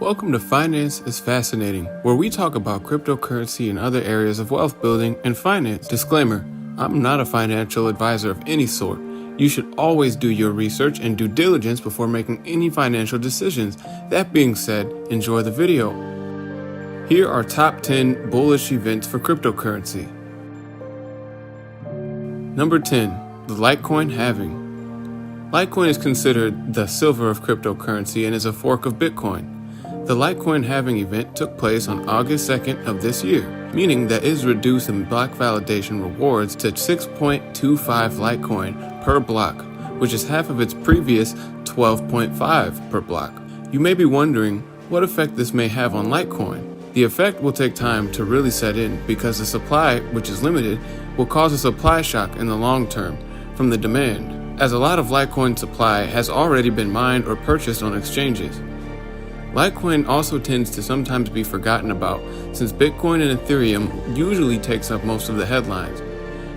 Welcome to Finance is Fascinating, where we talk about cryptocurrency and other areas of wealth building and finance. Disclaimer, I'm not a financial advisor of any sort. You should always do your research and due diligence before making any financial decisions. That being said, enjoy the video. Here are top 10 bullish events for cryptocurrency. Number 10, the Litecoin halving. Litecoin is considered the silver of cryptocurrency and is a fork of Bitcoin. The Litecoin halving event took place on August 2nd of this year, meaning that it is reduced in block validation rewards to 6.25 Litecoin per block, which is half of its previous 12.5 per block. You may be wondering what effect this may have on Litecoin. The effect will take time to really set in because the supply, which is limited, will cause a supply shock in the long term from the demand, as a lot of Litecoin supply has already been mined or purchased on exchanges. Litecoin also tends to sometimes be forgotten about since Bitcoin and Ethereum usually takes up most of the headlines.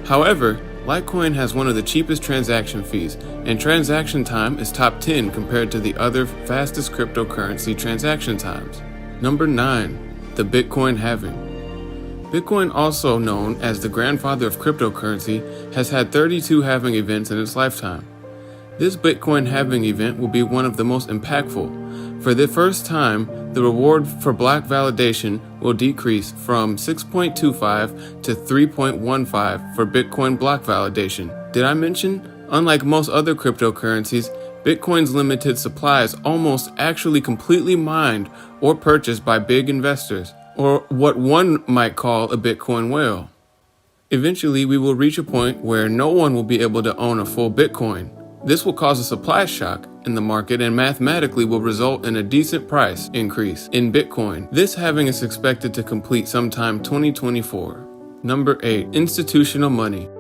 However, Litecoin has one of the cheapest transaction fees, and transaction time is top 10 compared to the other fastest cryptocurrency transaction times. Number 9, the Bitcoin halving. Bitcoin, also known as the grandfather of cryptocurrency, has had 32 halving events in its lifetime. This Bitcoin halving event will be one of the most impactful. For the first time, the reward for block validation will decrease from 6.25 to 3.15 for Bitcoin block validation. Did I mention? Unlike most other cryptocurrencies, Bitcoin's limited supply is almost actually completely mined or purchased by big investors, or what one might call a Bitcoin whale. Eventually, we will reach a point where no one will be able to own a full Bitcoin. This will cause a supply shock in the market and mathematically will result in a decent price increase in Bitcoin. This halving is expected to complete sometime 2024. Number 8, institutional money.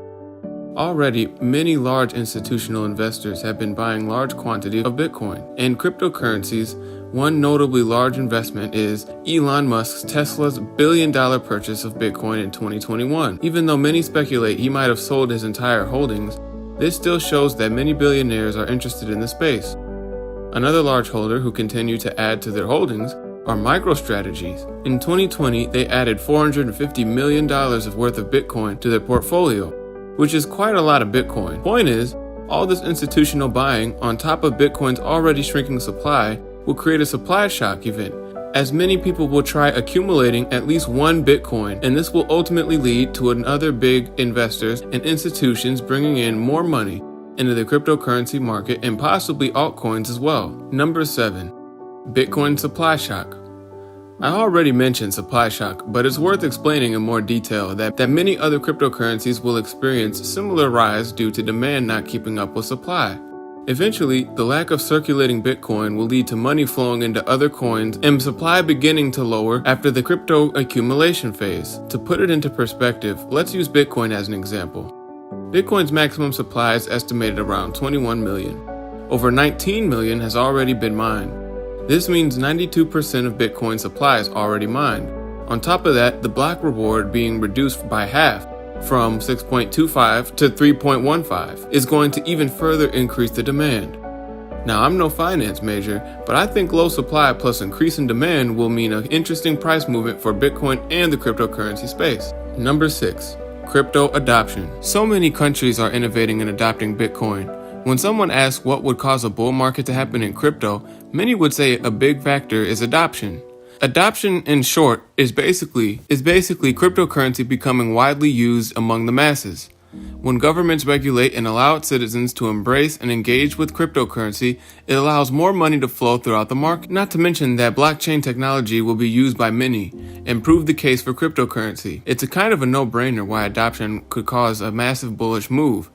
Already, many large institutional investors have been buying large quantities of Bitcoin. In cryptocurrencies, one notably large investment is Elon Musk's Tesla's billion-dollar purchase of Bitcoin in 2021. Even though many speculate he might have sold his entire holdings, this still shows that many billionaires are interested in the space. Another large holder who continue to add to their holdings are MicroStrategies. In 2020, they added $450 million worth of Bitcoin to their portfolio, which is quite a lot of Bitcoin. Point is, all this institutional buying on top of Bitcoin's already shrinking supply will create a supply shock event, as many people will try accumulating at least one Bitcoin, and this will ultimately lead to another big investors and institutions bringing in more money into the cryptocurrency market and possibly altcoins as well. Number 7, Bitcoin supply shock. I already mentioned supply shock, but it's worth explaining in more detail that many other cryptocurrencies will experience similar rise due to demand not keeping up with supply. Eventually, the lack of circulating Bitcoin will lead to money flowing into other coins and supply beginning to lower after the crypto accumulation phase. To put it into perspective, let's use Bitcoin as an example. Bitcoin's maximum supply is estimated around 21 million. Over 19 million has already been mined. This means 92% of Bitcoin supply is already mined. On top of that, the block reward being reduced by half, from 6.25 to 3.15, is going to even further increase the demand. Now, I'm no finance major, but I think low supply plus increase in demand will mean an interesting price movement for Bitcoin and the cryptocurrency space. Number 6, crypto adoption. So many countries are innovating and adopting Bitcoin. When someone asks what would cause a bull market to happen in crypto, many would say a big factor is adoption. Adoption, in short, is basically cryptocurrency becoming widely used among the masses. When governments regulate and allow its citizens to embrace and engage with cryptocurrency, it allows more money to flow throughout the market. Not to mention that blockchain technology will be used by many and prove the case for cryptocurrency. It's a kind of a no-brainer why adoption could cause a massive bullish move.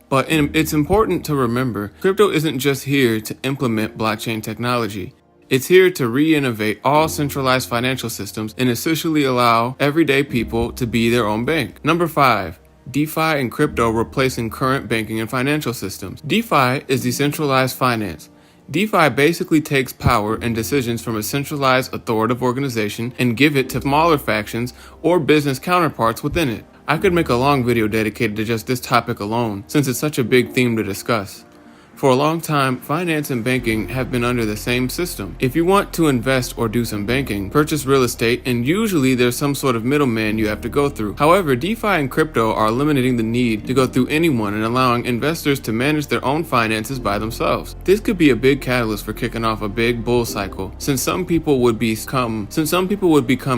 But it's important to remember, crypto isn't just here to implement blockchain technology. It's here to re-innovate all centralized financial systems and essentially allow everyday people to be their own bank. Number 5, DeFi and crypto replacing current banking and financial systems. DeFi is decentralized finance. DeFi basically takes power and decisions from a centralized authoritative organization and give it to smaller factions or business counterparts within it. I could make a long video dedicated to just this topic alone, since it's such a big theme to discuss. For a long time, finance and banking have been under the same system. If you want to invest or do some banking, purchase real estate, and usually there's some sort of middleman you have to go through. However, DeFi and crypto are eliminating the need to go through anyone and allowing investors to manage their own finances by themselves. This could be a big catalyst for kicking off a big bull cycle, since some people would become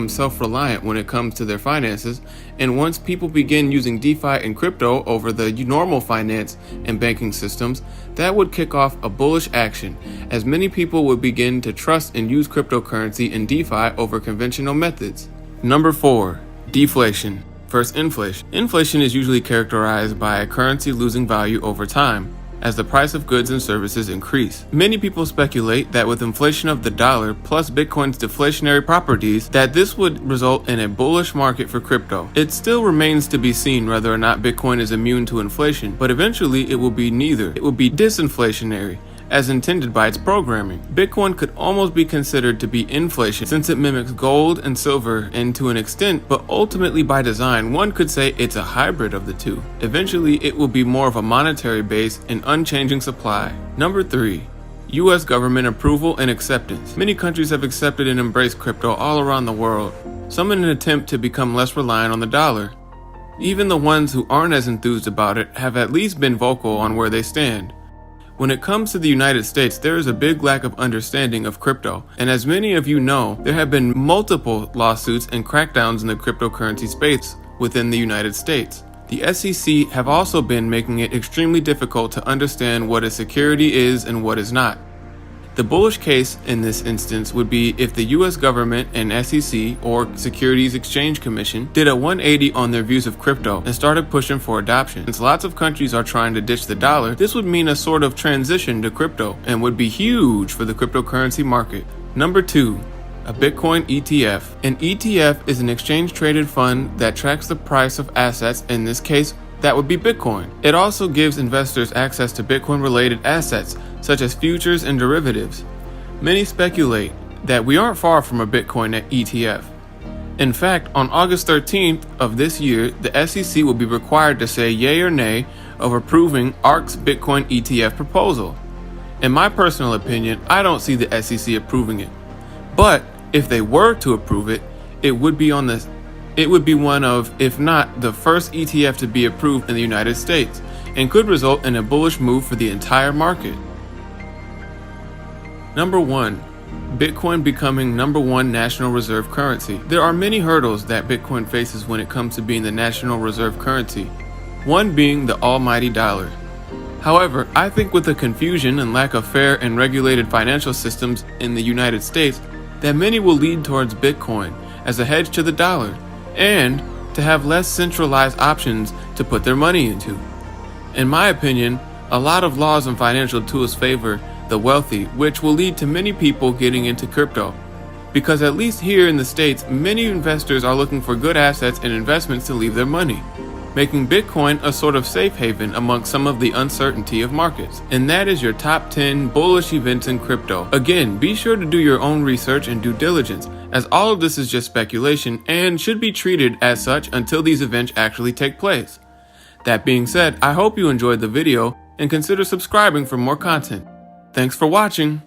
self-reliant when it comes to their finances, and once people begin using DeFi and crypto over the normal finance and banking systems, that would kick off a bullish action, as many people would begin to trust and use cryptocurrency and DeFi over conventional methods. Number 4. Deflation. First, inflation. Inflation is usually characterized by a currency losing value over time as the price of goods and services increase. Many people speculate that with inflation of the dollar plus Bitcoin's deflationary properties, that this would result in a bullish market for crypto. It still remains to be seen whether or not Bitcoin is immune to inflation, but eventually it will be neither. It will be disinflationary, as intended by its programming. Bitcoin could almost be considered to be inflation since it mimics gold and silver and to an extent, but ultimately by design, one could say it's a hybrid of the two. Eventually, it will be more of a monetary base and unchanging supply. Number 3. U.S. government approval and acceptance. Many countries have accepted and embraced crypto all around the world, some in an attempt to become less reliant on the dollar. Even the ones who aren't as enthused about it have at least been vocal on where they stand. When it comes to the United States, there is a big lack of understanding of crypto, and as many of you know, there have been multiple lawsuits and crackdowns in the cryptocurrency space within the United States. The SEC have also been making it extremely difficult to understand what a security is and what is not. The bullish case in this instance would be if the US government and SEC, or Securities Exchange Commission, did a 180 on their views of crypto and started pushing for adoption. Since lots of countries are trying to ditch the dollar, this would mean a sort of transition to crypto and would be huge for the cryptocurrency market. Number 2. A Bitcoin ETF. An ETF is an exchange-traded fund that tracks the price of assets, in this case, that would be Bitcoin. It also gives investors access to Bitcoin-related assets, such as futures and derivatives. Many speculate that we aren't far from a Bitcoin ETF. In fact, on August 13th of this year, the SEC will be required to say yay or nay of approving ARK's Bitcoin ETF proposal. In my personal opinion, I don't see the SEC approving it. But if they were to approve it, it would be one of, if not the first ETF to be approved in the United States, and could result in a bullish move for the entire market. Number 1. Bitcoin becoming number 1 national reserve currency. There are many hurdles that Bitcoin faces when it comes to being the national reserve currency, one being the almighty dollar. However, I think with the confusion and lack of fair and regulated financial systems in the United States, that many will lead towards Bitcoin as a hedge to the dollar, and to have less centralized options to put their money into. In my opinion, a lot of laws and financial tools favor the wealthy, which will lead to many people getting into crypto. Because at least here in the States, many investors are looking for good assets and investments to leave their money, making Bitcoin a sort of safe haven amongst some of the uncertainty of markets. And that is your top 10 bullish events in crypto. Again, be sure to do your own research and due diligence, as all of this is just speculation and should be treated as such until these events actually take place. That being said, I hope you enjoyed the video and consider subscribing for more content. Thanks for watching.